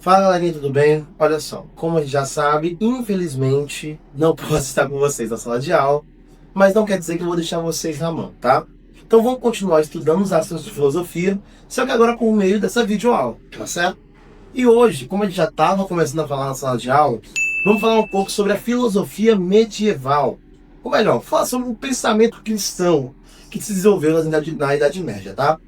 Fala galerinha, tudo bem? Olha só, como a gente já sabe, infelizmente não posso estar com vocês na sala de aula, mas não quer dizer que eu vou deixar vocês na mão, tá? Então vamos continuar estudando os assuntos de filosofia, só que agora por meio dessa videoaula, tá certo? E hoje, como a gente já estava começando a falar na sala de aula, vamos falar um pouco sobre a filosofia medieval. Ou melhor, falar sobre o pensamento cristão que se desenvolveu na Idade Média, tá?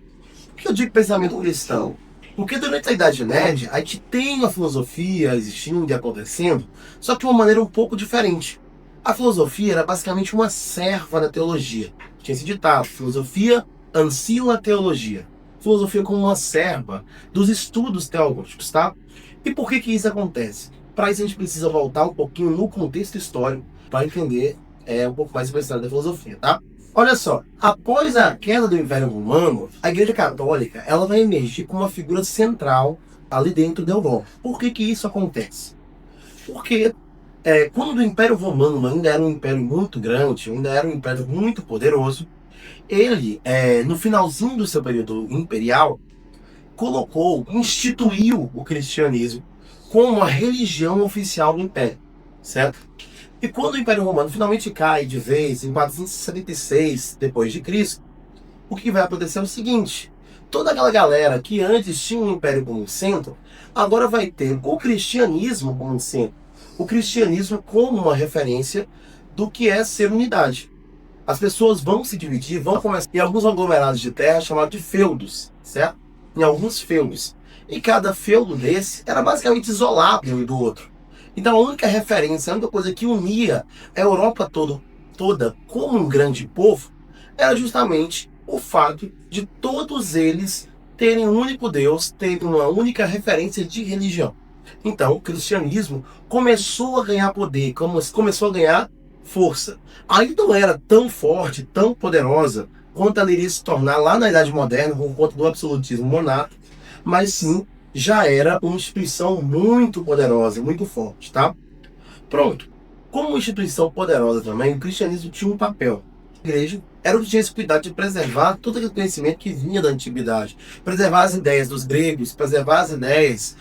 Por que eu digo pensamento cristão? Porque durante a Idade Média, a gente tem uma filosofia existindo e acontecendo, só que de uma maneira um pouco diferente. A filosofia era basicamente uma serva da teologia. Tinha esse ditado, filosofia ancila a teologia. Filosofia como uma serva dos estudos teológicos, tá? E por que isso acontece? Para isso a gente precisa voltar um pouquinho no contexto histórico para entender um pouco mais sobre a história da filosofia, tá? Olha só, após a queda do Império Romano, a Igreja Católica ela vai emergir como uma figura central ali dentro da Europa. Por que isso acontece? Porque quando o Império Romano ainda era um império muito grande, ainda era um império muito poderoso, ele, no finalzinho do seu período imperial, instituiu o cristianismo como a religião oficial do Império, certo? E quando o Império Romano finalmente cai de vez, em 476 depois de Cristo, o que vai acontecer é o seguinte: toda aquela galera que antes tinha o Império como centro, agora vai ter o cristianismo como centro. O cristianismo como uma referência do que é ser unidade. As pessoas vão se dividir, vão começar em alguns aglomerados de terra chamados de feudos, certo? Em alguns feudos. E cada feudo desse era basicamente isolado um do outro. Então a única referência, a única coisa que unia a Europa toda como um grande povo, era justamente o fato de todos eles terem um único Deus, terem uma única referência de religião. Então o cristianismo começou a ganhar poder, começou a ganhar força. Ainda não era tão forte, tão poderosa, quanto ela iria se tornar lá na Idade Moderna, por conta do absolutismo monárquico, mas sim, já era uma instituição muito poderosa, muito forte, tá? Pronto. Como uma instituição poderosa também, o cristianismo tinha um papel. A igreja era o que tinha esse cuidado de preservar todo aquele conhecimento que vinha da antiguidade, preservar as ideias dos gregos, preservar as ideias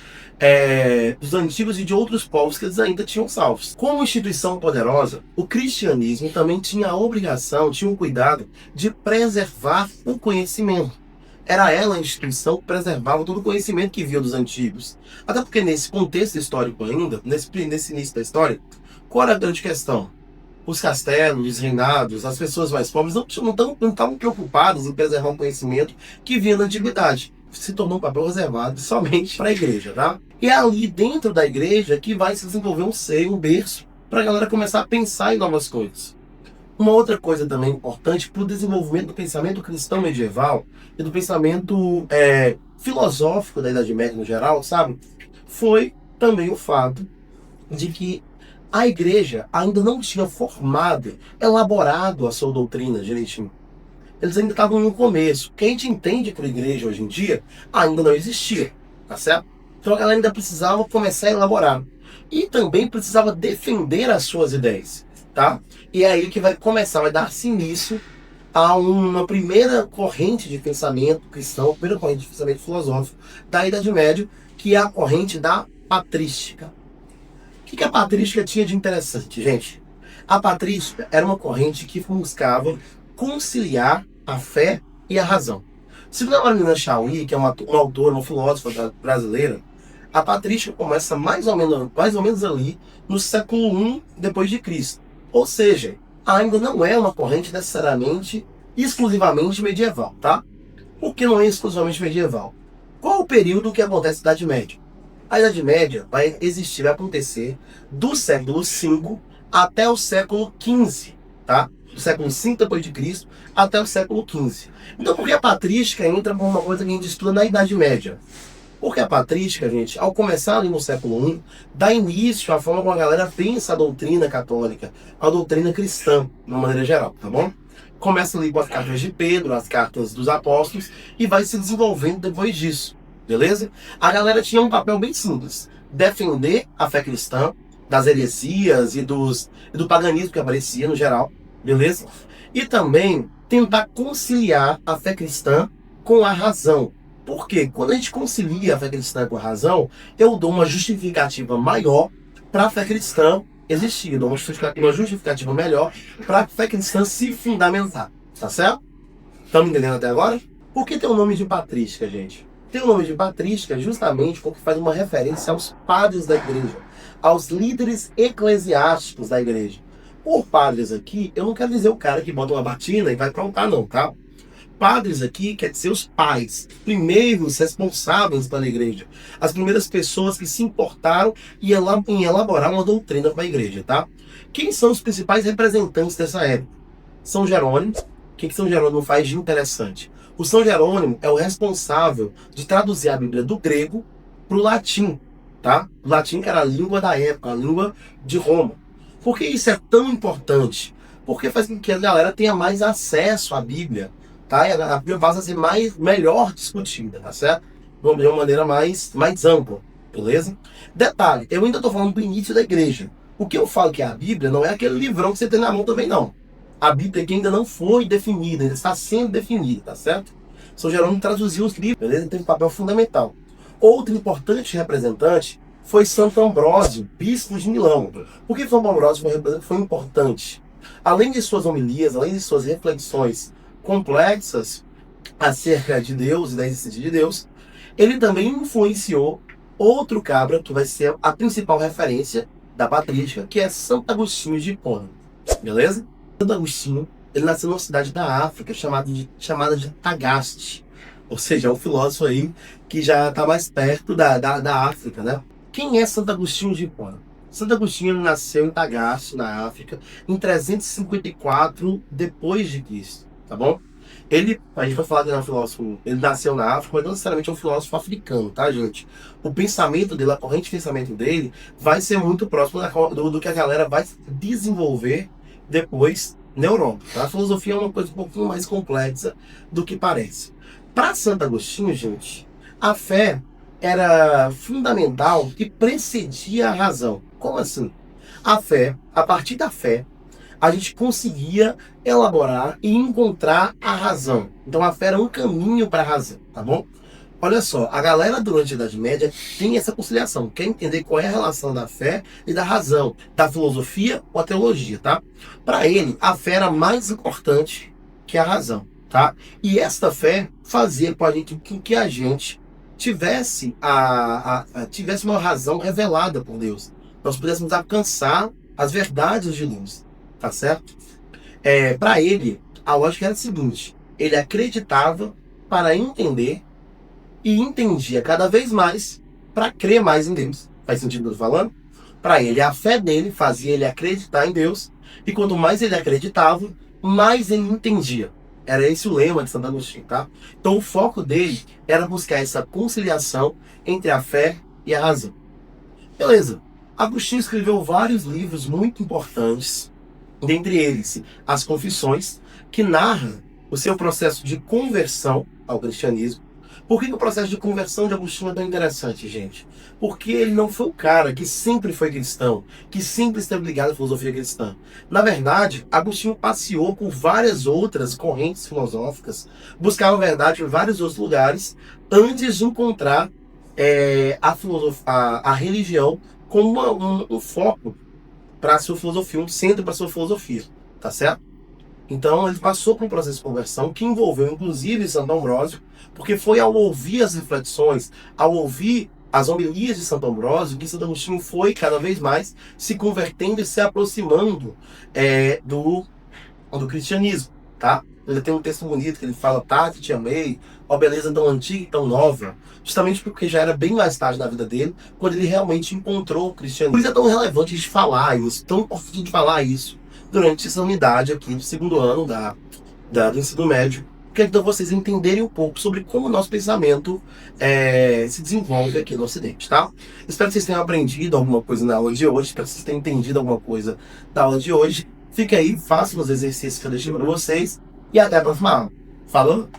dos antigos e de outros povos que eles ainda tinham salvos. Como instituição poderosa, o cristianismo também tinha a obrigação, tinha um cuidado de preservar o conhecimento. Era ela a instituição que preservava todo o conhecimento que vinha dos antigos. Até porque nesse contexto histórico ainda, nesse início da história, qual era a grande questão? Os castelos, os reinados, as pessoas mais pobres não estavam preocupadas em preservar um conhecimento que vinha da antiguidade. Se tornou um papel reservado somente para a igreja, tá? E é ali dentro da igreja que vai se desenvolver um berço, para a galera começar a pensar em novas coisas. Uma outra coisa também importante para o desenvolvimento do pensamento cristão medieval e do pensamento filosófico da Idade Média no geral, sabe? Foi também o fato de que a igreja ainda não tinha formado, elaborado a sua doutrina direitinho. Eles ainda estavam no começo. O que a gente entende por igreja hoje em dia ainda não existia, tá certo? Então a galera ainda precisava começar a elaborar. E também precisava defender as suas ideias, tá? E é aí que vai dar-se início a uma primeira corrente de pensamento cristão, a primeira corrente de pensamento filosófico da Idade Média, que é a corrente da patrística. O que a patrística tinha de interessante, gente? A patrística era uma corrente que buscava conciliar a fé e a razão. Segundo a Marina Chauí, que é uma autora, uma filósofa brasileira, a patrística começa mais ou menos ali no século I depois de Cristo. Ou seja, ainda não é uma corrente necessariamente exclusivamente medieval, tá? Por que não é exclusivamente medieval? Qual o período que acontece na Idade Média? A Idade Média vai acontecer do século V até o século XV, tá? Do século V depois de Cristo até o século XV. Então por que a patrística entra como uma coisa que a gente estuda na Idade Média? Porque a patrística, gente, ao começar ali no século I, dá início à forma como a galera pensa a doutrina católica, a doutrina cristã, de uma maneira geral, tá bom? Começa ali com as cartas de Pedro, as cartas dos apóstolos, e vai se desenvolvendo depois disso, beleza? A galera tinha um papel bem simples: defender a fé cristã, das heresias e do paganismo que aparecia no geral, beleza? E também tentar conciliar a fé cristã com a razão. Porque quando a gente concilia a fé cristã com a razão, eu dou uma justificativa maior para a fé cristã existir. Eu dou uma justificativa melhor para a fé cristã se fundamentar. Tá certo? Estamos entendendo até agora? Por que tem o nome de patrística, gente? Tem o nome de patrística justamente porque faz uma referência aos padres da igreja, aos líderes eclesiásticos da igreja. Por padres aqui, eu não quero dizer o cara que bota uma batina e vai para o altar, não, tá? Padres aqui quer dizer os pais, primeiros responsáveis pela igreja, as primeiras pessoas que se importaram em elaborar uma doutrina para a igreja, tá? Quem são os principais representantes dessa época? São Jerônimo. O que São Jerônimo faz de interessante? O São Jerônimo é o responsável de traduzir a Bíblia do grego para o latim, tá? O latim que era a língua da época, a língua de Roma. Por que isso é tão importante? Porque faz com que a galera tenha mais acesso à Bíblia, tá? E a Bíblia passa a ser melhor discutida, tá certo? De uma maneira mais ampla, beleza? Detalhe, eu ainda estou falando do início da igreja. O que eu falo que é a Bíblia não é aquele livrão que você tem na mão também, não. A Bíblia aqui ainda não foi definida, ainda está sendo definida, tá certo? São Jerônimo traduziu os livros, beleza? Tem um papel fundamental. Outro importante representante foi Santo Ambrósio, bispo de Milão. Por que Santo Ambrósio foi importante? Além de suas homilias, além de suas reflexões complexas acerca de Deus e da existência de Deus, ele também influenciou outro cabra, que vai ser a principal referência da patrística, que é Santo Agostinho de Hipona. Beleza? Santo Agostinho, ele nasceu numa cidade da África chamada de Tagaste. Ou seja, é um filósofo aí que já está mais perto da África, né? Quem é Santo Agostinho de Hipona? Santo Agostinho nasceu em Tagaste, na África, em 354 depois de Cristo, tá bom? A gente vai falar que ele é um filósofo, ele nasceu na África, mas não necessariamente é um filósofo africano, tá, gente? O pensamento dele, a corrente de pensamento dele, vai ser muito próximo do que a galera vai desenvolver depois na Europa, tá? A filosofia é uma coisa um pouquinho mais complexa do que parece. Para Santo Agostinho, gente, a fé era fundamental e precedia a razão. Como assim? A fé, a partir da fé, a gente conseguia elaborar e encontrar a razão. Então a fé era um caminho para a razão, tá bom? Olha só, a galera durante a Idade Média tem essa conciliação, quer entender qual é a relação da fé e da razão, da filosofia ou a teologia, tá? Para ele, a fé era mais importante que a razão, tá? E esta fé fazia com que a gente tivesse tivesse uma razão revelada por Deus. Nós pudéssemos alcançar as verdades de Deus, tá certo? Para ele, a lógica era a seguinte: ele acreditava para entender e entendia cada vez mais para crer mais em Deus. Faz sentido o que eu tô falando? Para ele, a fé dele fazia ele acreditar em Deus, e quanto mais ele acreditava, mais ele entendia. Era esse o lema de Santo Agostinho, tá? Então o foco dele era buscar essa conciliação entre a fé e a razão. Beleza. Agostinho escreveu vários livros muito importantes, dentre eles As Confissões, que narra o seu processo de conversão ao cristianismo. Por que o processo de conversão de Agostinho é tão interessante, gente? Porque ele não foi o cara que sempre foi cristão, que sempre esteve ligado à filosofia cristã. Na verdade, Agostinho passeou por várias outras correntes filosóficas, buscava a verdade em vários outros lugares, antes de encontrar a religião como um foco para a sua filosofia, um centro para a sua filosofia, tá certo? Então ele passou por um processo de conversão que envolveu inclusive Santo Ambrósio, porque foi ao ouvir as reflexões, ao ouvir as homilias de Santo Ambrósio, que Santo Agostinho foi cada vez mais se convertendo e se aproximando do cristianismo, tá? Ele tem um texto bonito que ele fala: tarde te amei, ó beleza tão antiga e tão nova. Justamente porque já era bem mais tarde na vida dele, quando ele realmente encontrou o cristianismo. Por isso é tão relevante a gente falar isso, tão importante de falar isso durante essa unidade aqui do segundo ano do ensino médio, que é então vocês entenderem um pouco sobre como o nosso pensamento se desenvolve aqui no Ocidente, tá? Espero que vocês tenham aprendido alguma coisa na aula de hoje, espero que vocês tenham entendido alguma coisa da aula de hoje. Fica aí, façam os exercícios que eu deixei para vocês e até a próxima aula. Falou?